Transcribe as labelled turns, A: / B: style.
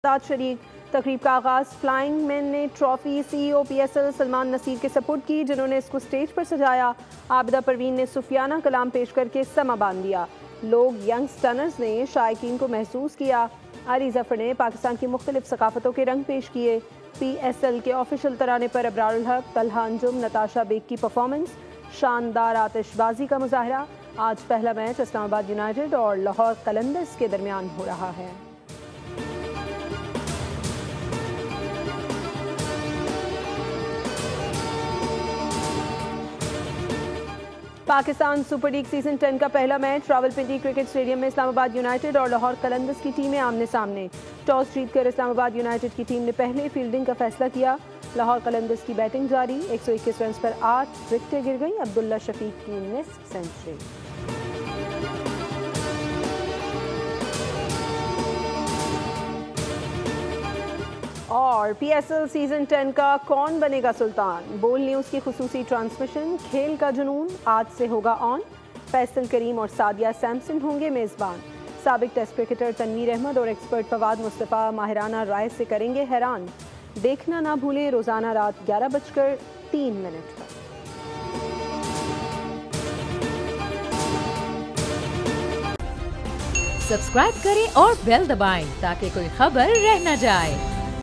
A: शरीक तकरीब का आगाज फ्लाइंग मैन ने trophy CEO PSL Salman Naseer के सपोर्ट की, जिन्होंने इसको स्टेज पर सजाया। आबिदा परवीन ने सूफियाना कलाम पेश करके समा बांध दिया। लोग यंग स्टनर्स ने शायकीन को महसूस किया। अली जफर ने पाकिस्तान की मुख्तलिफ सकाफतों के रंग पेश किए। पीएसएल के ऑफिशियल तराने पर अबरारुल हक, तलहा अंजुम, नताशा बेग की परफॉर्मेंस, शानदार आतिशबाजी का मुजाहरा। आज पहला मैच इस्लामाबाद यूनाइटेड और लाहौर कलंदर्स के दरमियान हो रहा है। पाकिस्तान सुपर लीग सीजन 10 का पहला मैच रावलपिंडी क्रिकेट स्टेडियम में इस्लामाबाद यूनाइटेड और लाहौर कलंदर्स की टीमें आमने सामने। टॉस जीतकर इस्लामाबाद यूनाइटेड की टीम ने पहले फील्डिंग का फैसला किया। लाहौर कलंदर्स की बैटिंग जारी। 121 रन पर 8 विकेटें गिर गईं। अब्दुल्ला शफीक की निस्फ सेंचुरी। और पीएसएल सीजन 10 का कौन बनेगा सुल्तान, बोल न्यूज़ की खुसूसी ट्रांसमिशन। खेल का जुनून आज से होगा ऑन। फैसल करीम और सादिया सैमसन होंगे मेज़बान। साबिक टेस्ट क्रिकेटर तनवीर अहमद और एक्सपर्ट फवाद मुस्तफ़ा माहिराना राय से करेंगे हैरान। देखना ना भूलें रोज़ाना रात 11:03 पर।
B: सब्सक्राइब करें और बेल दबाएं ताकि कोई खबर रह न जाए।